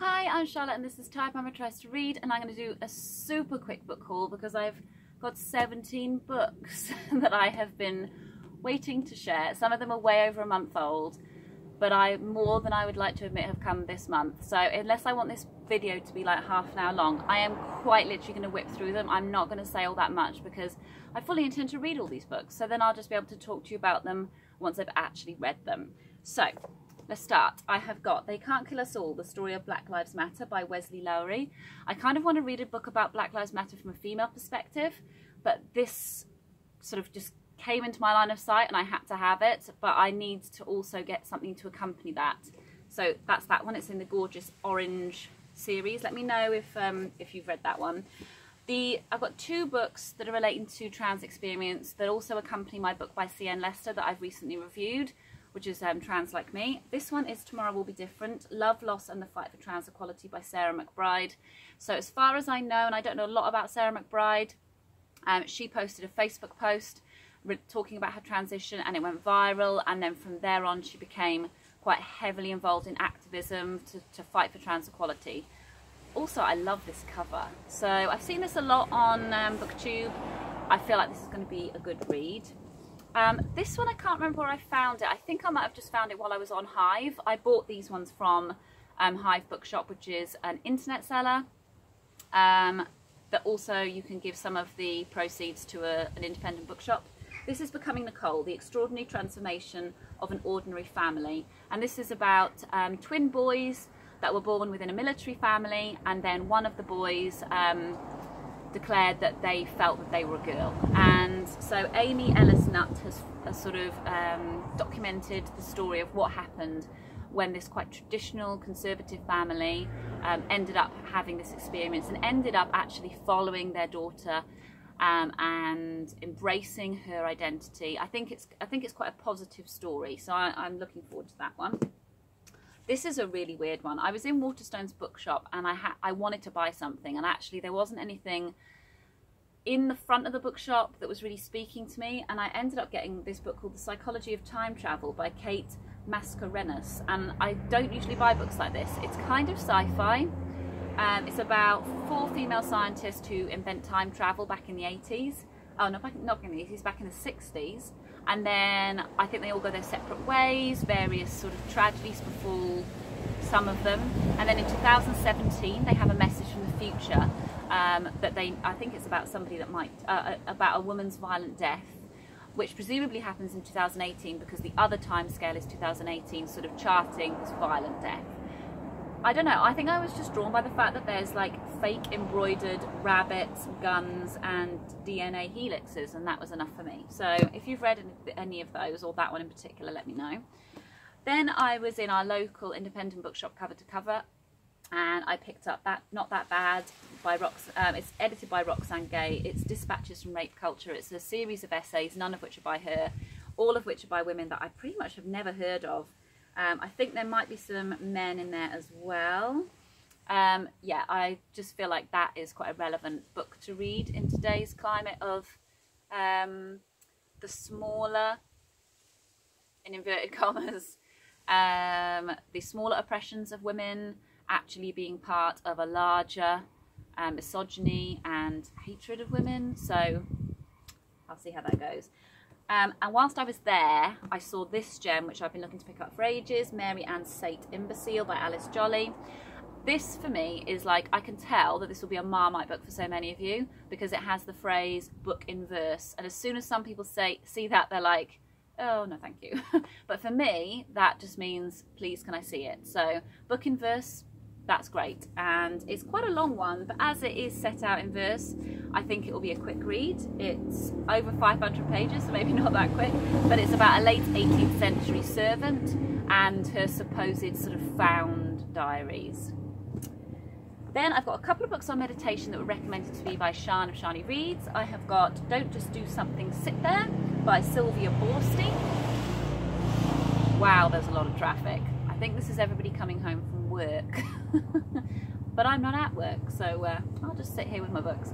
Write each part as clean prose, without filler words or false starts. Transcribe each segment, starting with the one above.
Hi, I'm Charlotte and this is Type Mama Tries to Read, and I'm going to do a super quick book haul because I've got 17 books that I have been waiting to share. Some of them are way over a month old, but more than I would like to admit have come this month. So unless I want this video to be like half an hour long, I am quite literally going to whip through them. I'm not going to say all that much because I fully intend to read all these books. So then I'll just be able to talk to you about them once I've actually read them. So let's start. I have got They Can't Kill Us All, The Story of Black Lives Matter by Wesley Lowery. I kind of want to read a book about Black Lives Matter from a female perspective, but this sort of just came into my line of sight and I had to have it, but I need to also get something to accompany that. So that's that one. It's in the gorgeous orange series. Let me know if you've read that one. I've got two books that are relating to trans experience that also accompany my book by C.N. Lester that I've recently reviewed, which is Trans Like Me. This one is Tomorrow Will Be Different, Love, Loss and the Fight for Trans Equality by Sarah McBride. So as far as I know, and I don't know a lot about Sarah McBride, she posted a Facebook post talking about her transition and it went viral, and then from there on she became quite heavily involved in activism to fight for trans equality. Also, I love this cover. So I've seen this a lot on BookTube. I feel like this is going to be a good read. This one I can't remember where I found it. I think I might have just found it while I was on Hive. I bought these ones from Hive Bookshop, which is an internet seller. But also you can give some of the proceeds to an independent bookshop. This is Becoming Nicole, The Extraordinary Transformation of an Ordinary Family. And this is about twin boys that were born within a military family, and then one of the boys declared that they felt that they were a girl. And so Amy Ellis Nutt has sort of documented the story of what happened when this quite traditional conservative family ended up having this experience and ended up actually following their daughter and embracing her identity. I think it's quite a positive story, so I'm looking forward to that one. This is a really weird one. I was in Waterstones bookshop and I wanted to buy something, and actually there wasn't anything in the front of the bookshop that was really speaking to me, and I ended up getting this book called The Psychology of Time Travel by Kate Mascarenhas. And I don't usually buy books like this. It's kind of sci-fi. It's about 4 female scientists who invent time travel back in the 80s. Oh, not in the 80s, back in the 60s. And then I think they all go their separate ways. Various sort of tragedies befall some of them. And then in 2017, they have a message from the future that I think it's about somebody that might, about a woman's violent death, which presumably happens in 2018 because the other time scale is 2018, sort of charting this violent death. I don't know, I think I was just drawn by the fact that there's like fake embroidered rabbits, guns and DNA helixes, and that was enough for me. So if you've read any of those, or that one in particular, let me know. Then I was in our local independent bookshop Cover to Cover, and I picked up Not That Bad by it's edited by Roxane Gay. It's Dispatches from Rape Culture. It's a series of essays, none of which are by her, all of which are by women that I pretty much have never heard of. I think there might be some men in there as well. Yeah, I just feel like that is quite a relevant book to read in today's climate of the smaller, in inverted commas, the smaller oppressions of women actually being part of a larger misogyny and hatred of women. So I'll see how that goes. And whilst I was there, I saw this gem, which I've been looking to pick up for ages, Mary Ann Sate Imbecile by Alice Jolly. This, for me, is like, I can tell that this will be a Marmite book for so many of you, because it has the phrase book in verse. And as soon as some people see that, they're like, oh, no, thank you. But for me, that just means, please, can I see it? So book in verse, that's great. And it's quite a long one, but as it is set out in verse, I think it will be a quick read. It's over 500 pages, so maybe not that quick, but it's about a late 18th century servant and her supposed sort of found diaries. Then I've got a couple of books on meditation that were recommended to me by Shan of Shani Reads. I have got Don't Just Do Something, Sit There by Sylvia Borstein. Wow, there's a lot of traffic. I think this is everybody coming home from work. But I'm not at work, so I'll just sit here with my books.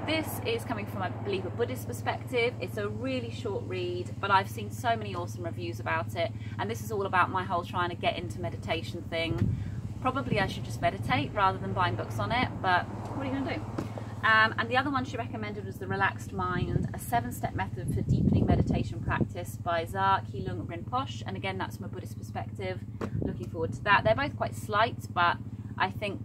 This is coming from, I believe, a Buddhist perspective. It's a really short read, but I've seen so many awesome reviews about it, and this is all about my whole trying to get into meditation thing. Probably I should just meditate rather than buying books on it, but what are you going to do? And the other one she recommended was The Relaxed Mind, a 7-step method for deepening meditation practice by Za Kilung Rinpoche. And again, that's from a Buddhist perspective. Looking forward to that. They're both quite slight, but I think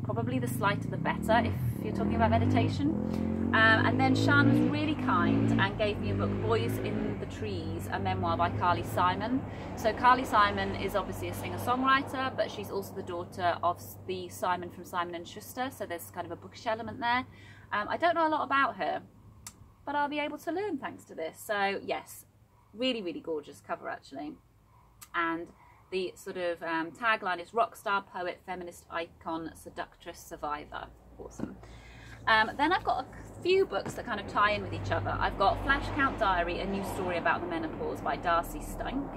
probably the slighter the better if you're talking about meditation. And then Sian was really kind and gave me a book, Boys in the Trees, a memoir by Carly Simon. So Carly Simon is obviously a singer-songwriter, but she's also the daughter of the Simon from Simon & Schuster, so there's kind of a bookish element there. I don't know a lot about her, but I'll be able to learn thanks to this. So yes, really, really gorgeous cover actually. And the sort of tagline is rock star, poet, feminist icon, seductress, survivor. Awesome. Then I've got a few books that kind of tie in with each other. I've got Flash Count Diary, a new story about the menopause by Darcy Stank.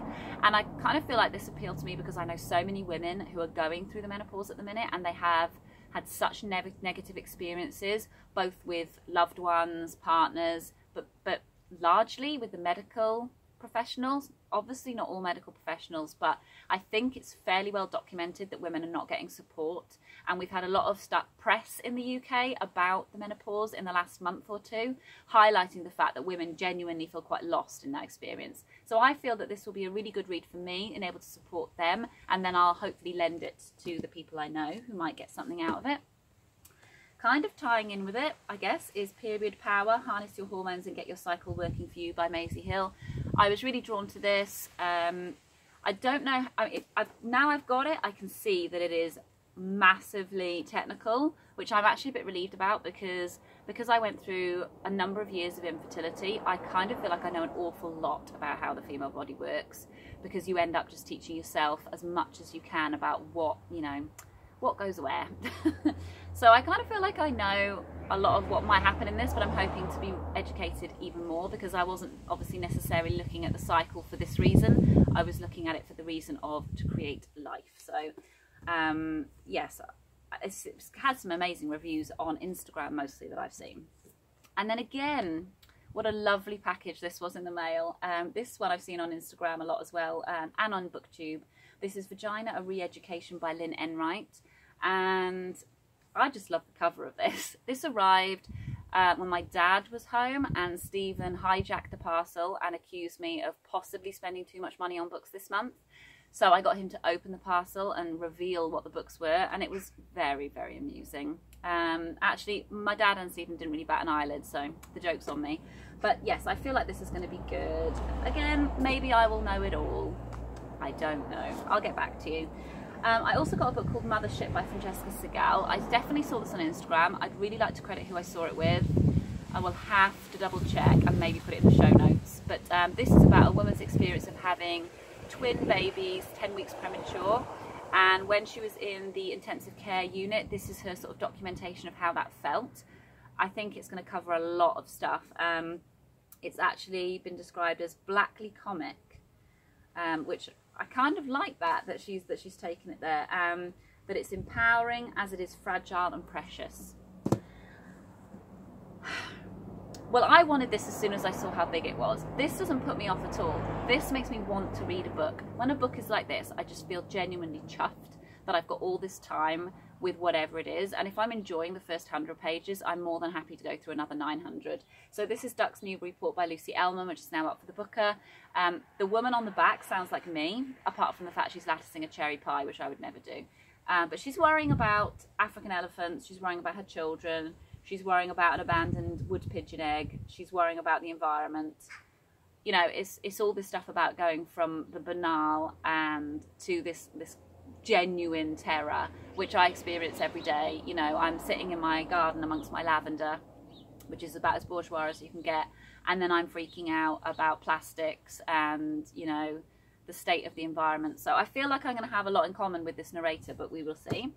And I kind of feel like this appealed to me because I know so many women who are going through the menopause at the minute, and they have had such negative experiences, both with loved ones, partners, but largely with the medical professionals. Obviously not all medical professionals, but I think it's fairly well documented that women are not getting support, and we've had a lot of press in the UK about the menopause in the last month or two, highlighting the fact that women genuinely feel quite lost in that experience. So I feel that this will be a really good read for me and able to support them, and then I'll hopefully lend it to the people I know who might get something out of it. Kind of tying in with it, I guess, is Period Power, Harness Your Hormones and Get Your Cycle Working for You by Maisie Hill. I was really drawn to this. I don't know, now I've got it, I can see that it is massively technical, which I'm actually a bit relieved about because I went through a number of years of infertility. I kind of feel like I know an awful lot about how the female body works, because you end up just teaching yourself as much as you can about what, you know, what goes where. So I kind of feel like I know a lot of what might happen in this, but I'm hoping to be educated even more, because I wasn't obviously necessarily looking at the cycle for this reason. I was looking at it for the reason of to create life. So yes, it's had some amazing reviews on Instagram mostly that I've seen. And then again, what a lovely package this was in the mail. This one I've seen on Instagram a lot as well, and on BookTube. This is Vagina, a Re-Education by Lynn Enright. And I just love the cover of this. This arrived when my dad was home, and Stephen hijacked the parcel and accused me of possibly spending too much money on books this month. So I got him to open the parcel and reveal what the books were, and it was very, very amusing. Actually, my dad and Stephen didn't really bat an eyelid, so the joke's on me. But yes, I feel like this is going to be good. Again, maybe I will know it all. I don't know. I'll get back to you. I also got a book called Mothership by Francesca Segal. I definitely saw this on Instagram. I'd really like to credit who I saw it with. I will have to double check and maybe put it in the show notes. But this is about a woman's experience of having twin babies, 10 weeks premature. And when she was in the intensive care unit, this is her sort of documentation of how that felt. I think it's going to cover a lot of stuff. It's actually been described as blackly comic, which I kind of like that she's taken it there. That it's empowering as it is fragile and precious. Well, I wanted this as soon as I saw how big it was. This doesn't put me off at all. This makes me want to read a book. When a book is like this, I just feel genuinely chuffed that I've got all this time with whatever it is. And if I'm enjoying the first 100 pages, I'm more than happy to go through another 900. So this is Duck's New Report by Lucy Ellmann, which is now up for the Booker. The woman on the back sounds like me, apart from the fact she's latticing a cherry pie, which I would never do. But she's worrying about African elephants. She's worrying about her children. She's worrying about an abandoned wood pigeon egg. She's worrying about the environment. You know, it's all this stuff about going from the banal and to this genuine terror, which I experience every day. You know, I'm sitting in my garden amongst my lavender, which is about as bourgeois as you can get, and then I'm freaking out about plastics and, you know, the state of the environment. So I feel like I'm going to have a lot in common with this narrator, but we will see.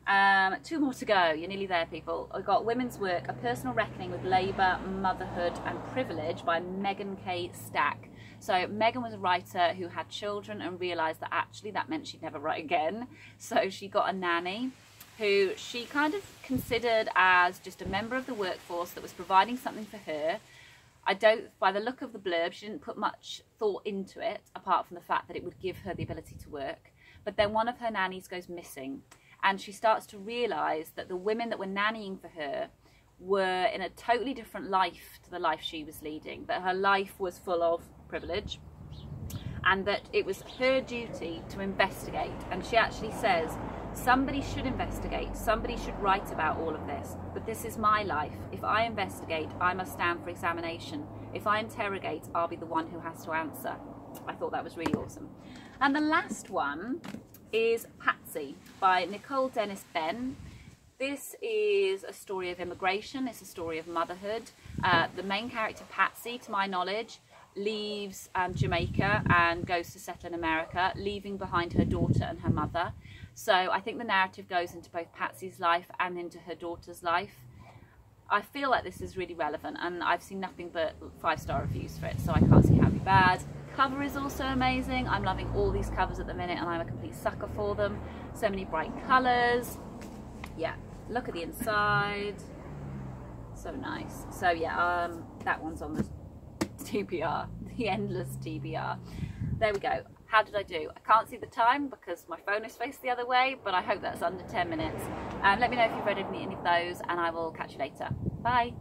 2 more to go. You're nearly there, people. I've got Women's Work, A Personal Reckoning with Labour, Motherhood and Privilege by Megan K. Stack. So Megan was a writer who had children and realised that actually that meant she'd never write again. So she got a nanny who she kind of considered as just a member of the workforce that was providing something for her. By the look of the blurb, she didn't put much thought into it, apart from the fact that it would give her the ability to work. but then one of her nannies goes missing, and she starts to realise that the women that were nannying for her were in a totally different life to the life she was leading, that her life was full of privilege, and that it was her duty to investigate. And she actually says, somebody should investigate, somebody should write about all of this, but this is my life. If I investigate, I must stand for examination. If I interrogate, I'll be the one who has to answer. I thought that was really awesome. And the last one is Patsy by Nicole Dennis Benn. This is a story of immigration, it's a story of motherhood. The main character, Patsy, to my knowledge, leaves Jamaica and goes to settle in America, leaving behind her daughter and her mother. So I think the narrative goes into both Patsy's life and into her daughter's life. I feel like this is really relevant, and I've seen nothing but 5-star reviews for it, so I can't see how it'd be bad. Cover is also amazing. I'm loving all these covers at the minute, and I'm a complete sucker for them. So many bright colours. Yeah, look at the inside. So nice. So yeah, that one's on the TBR, the endless TBR. There we go. How did I do? I can't see the time because my phone is faced the other way, but I hope that's under 10 minutes. Let me know if you've read any of those, and I will catch you later. Bye.